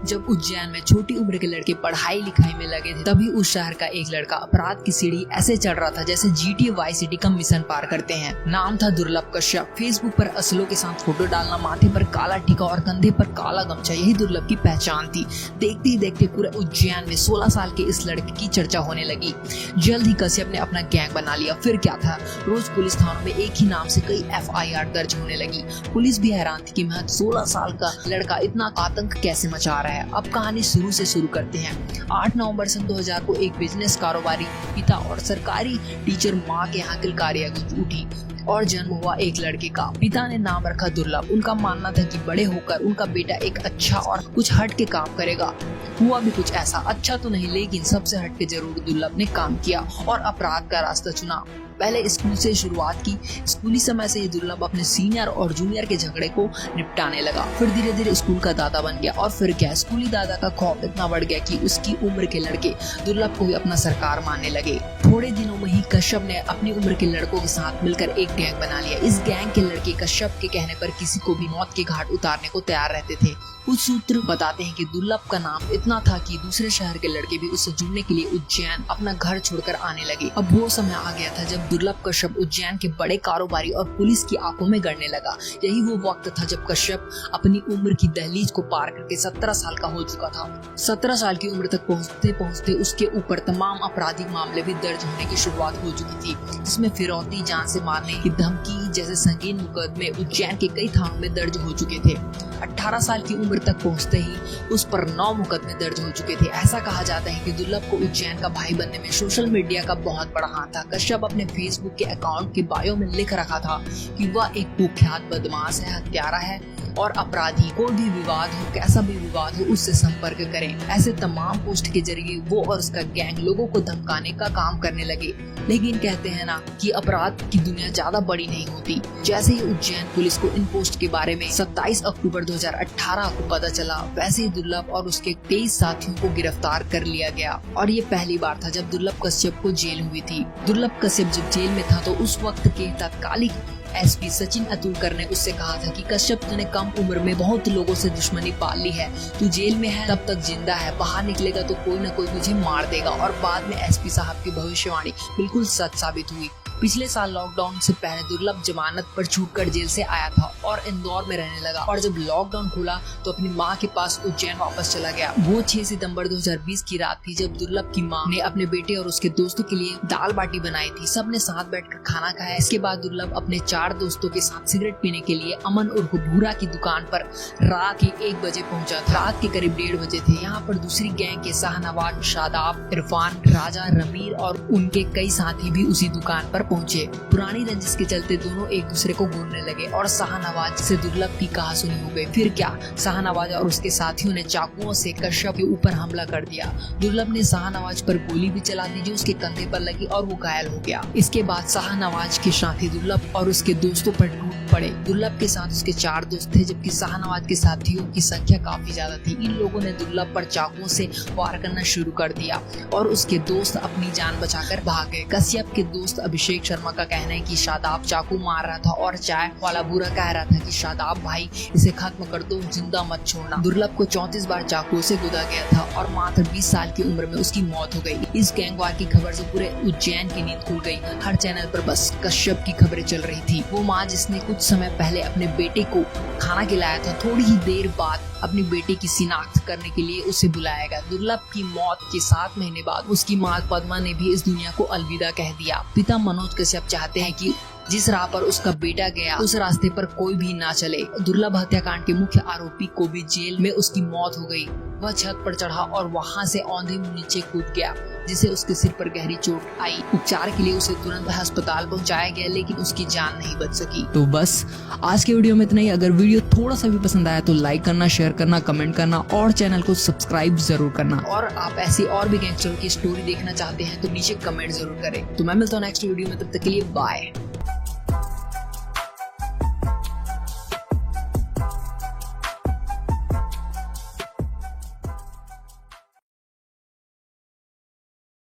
जब उज्जैन में छोटी उम्र के लड़के पढ़ाई लिखाई में लगे थे, तभी उस शहर का एक लड़का अपराध की सीढ़ी ऐसे चढ़ रहा था जैसे GTA वाई सिटी का मिशन पार करते हैं। नाम था दुर्लभ कश्यप। फेसबुक पर असलों के साथ फोटो डालना, माथे पर काला टीका और कंधे पर काला गमछा, यही दुर्लभ की पहचान थी। देखते ही देखते पूरे उज्जैन में 16 साल के इस लड़के की चर्चा होने लगी। जल्द ही कश्यप ने अपना गैंग बना लिया। फिर क्या था, रोज पुलिस थानों में एक ही नाम से कई FIR दर्ज होने लगी। पुलिस भी हैरान थी कि महज 16 साल का लड़का इतना आतंक कैसे मचा रहा है। अब कहानी शुरू से शुरू करते हैं। 8 नवंबर सन 2000 को एक बिजनेस कारोबारी पिता और सरकारी टीचर माँ के यहाँ किलकारी उठी और जन्म हुआ एक लड़के का। पिता ने नाम रखा दुर्लभ। उनका मानना था कि बड़े होकर उनका बेटा एक अच्छा और कुछ हट के काम करेगा। हुआ भी कुछ ऐसा, अच्छा तो नहीं लेकिन सबसे हट के जरूर दुर्लभ ने काम किया और अपराध का रास्ता चुना। पहले स्कूल से शुरुआत की। स्कूली समय से ही दुर्लभ अपने सीनियर और जूनियर के झगड़े को निपटाने लगा। फिर धीरे धीरे स्कूल का दादा बन गया और फिर क्या, स्कूली दादा का खौफ इतना बढ़ गया कि उसकी उम्र के लड़के दुर्लभ को भी अपना सरकार मानने लगे। थोड़े दिनों में ही कश्यप ने अपनी उम्र के लड़कों के साथ मिलकर एक गैंग बना लिया। इस गैंग के लड़के कश्यप के कहने पर किसी को भी मौत के घाट उतारने को तैयार रहते थे। कुछ सूत्र बताते हैं कि दुर्लभ का नाम इतना था कि दूसरे शहर के लड़के भी उससे जुड़ने के लिए उज्जैन अपना घर छोड़कर आने लगे। अब वो समय आ गया था जब दुर्लभ कश्यप उज्जैन के बड़े कारोबारी और पुलिस की आंखों में गड़ने लगा। यही वो वक्त था जब कश्यप अपनी उम्र की दहलीज को पार करके 17 साल का हो चुका था। 17 साल की उम्र तक पहुँचते पहुँचते उसके ऊपर तमाम आपराधिक मामले भी दर्ज होने की शुरुआत हो चुकी थी, जिसमें फिरौती, जान से मारने की धमकी जैसे संगीन मुकदमे उज्जैन के कई थानों में दर्ज हो चुके थे। 18 साल की उम्र तक पहुंचते ही उस पर 9 मुकदमे दर्ज हो चुके थे। ऐसा कहा जाता है कि दुर्लभ को उज्जैन का भाई बनने में सोशल मीडिया का बहुत बड़ा हाथ था। कश्यप अपने फेसबुक के अकाउंट के बायो में लिख रखा था कि वह एक कुख्यात बदमाश है, हत्यारा है और अपराधी। कोई भी विवाद हो, कैसा भी विवाद हो, उससे संपर्क करें। ऐसे तमाम पोस्ट के जरिए वो और उसका गैंग लोगों को धमकाने का काम करने लगे। लेकिन कहते हैं ना कि अपराध की दुनिया ज्यादा बड़ी नहीं होती। जैसे ही उज्जैन पुलिस को इन पोस्ट के बारे में 27 अक्टूबर 2018 को पता चला, वैसे ही दुर्लभ और उसके 23 साथियों को गिरफ्तार कर लिया गया। और ये पहली बार था जब दुर्लभ कश्यप को जेल हुई थी। दुर्लभ कश्यप जब जेल में था तो उस वक्त के तत्कालिक SP सचिन अतुलकर ने उससे कहा था कि कश्यप, तूने कम उम्र में बहुत लोगों से दुश्मनी पाल ली है, तू जेल में है तब तक जिंदा है, बाहर निकलेगा तो कोई न कोई तुझे मार देगा। और बाद में SP साहब की भविष्यवाणी बिल्कुल सच साबित हुई। पिछले साल लॉकडाउन से पहले दुर्लभ जमानत पर छूटकर जेल से आया था और इंदौर में रहने लगा और जब लॉकडाउन खुला तो अपनी मां के पास उज्जैन वापस चला गया। वो 6 सितंबर 2020 की रात थी जब दुर्लभ की मां ने अपने बेटे और उसके दोस्तों के लिए दाल बाटी बनाई थी। सबने साथ बैठकर खाना खाया। इसके बाद दुर्लभ अपने 4 दोस्तों के साथ सिगरेट पीने के लिए अमन उर्फ भूरा की दुकान पर रात के 1 बजे पहुंचा था। रात के करीब 1:30 बजे थे। यहाँ पर दूसरी गैंग के शाहनवाज, शादाब, इरफान, राजा, रमीर और उनके कई साथी भी उसी दुकान पर पहुंचे। पुरानी रंजिश के चलते दोनों एक दूसरे को घूरने लगे और शाहनवाज से दुर्लभ की कहासुनी हो गई। फिर क्या, शाहनवाज और उसके साथियों ने चाकुओं से कश्यप के ऊपर हमला कर दिया। दुर्लभ ने शाहनवाज पर गोली भी चला दी जो उसके कंधे पर लगी और वो घायल हो गया। इसके बाद शाहनवाज के साथी दुर्लभ और उसके दोस्तों पर टूट पड़े। दुर्लभ के साथ उसके 4 दोस्त थे जबकि शाहनवाज के साथियों की संख्या काफी ज्यादा थी। इन लोगों ने दुर्लभ पर चाकुओं से वार करना शुरू कर दिया और उसके दोस्त अपनी जान बचाकर भाग गए। कश्यप के दोस्त अभिषेक शर्मा का कहना है कि शादाब चाकू मार रहा था और चाय वाला बुरा कह रहा था कि शादाब भाई, इसे खत्म कर दो, जिंदा मत छोड़ना। दुर्लभ को 34 बार चाकू से गुदा गया था और मात्र 20 साल की उम्र में उसकी मौत हो गई। इस गैंगवार की खबर से पूरे उज्जैन की नींद खुल गई। हर चैनल पर बस कश्यप की खबरें चल रही थी। वो माँ जिसने कुछ समय पहले अपने बेटे को खाना खिलाया था, थोड़ी ही देर बाद अपनी बेटे की शिनाख्त करने के लिए उसे बुलाया गया। दुर्लभ की मौत के 7 महीने बाद उसकी माँ पद्मा ने भी इस दुनिया को अलविदा कह दिया। पिता मनोज कश्यप चाहते हैं कि जिस राह पर उसका बेटा गया उस रास्ते पर कोई भी ना चले। दुर्लभ हत्याकांड के मुख्य आरोपी को भी जेल में उसकी मौत हो गई। वह छत पर चढ़ा और वहां से औंधे मुंह नीचे कूद गया जिससे उसके सिर पर गहरी चोट आई। उपचार के लिए उसे तुरंत अस्पताल पहुंचाया गया लेकिन उसकी जान नहीं बच सकी। तो बस आज के वीडियो में इतना ही। अगर वीडियो थोड़ा सा भी पसंद आया तो लाइक करना, शेयर करना, कमेंट करना और चैनल को सब्सक्राइब जरूर करना। और आप ऐसी और भी गैंगस्टर की स्टोरी देखना चाहते हैं तो नीचे कमेंट जरूर करें। तो मैं मिलता हूँ नेक्स्ट वीडियो में, तब तक के लिए बाय।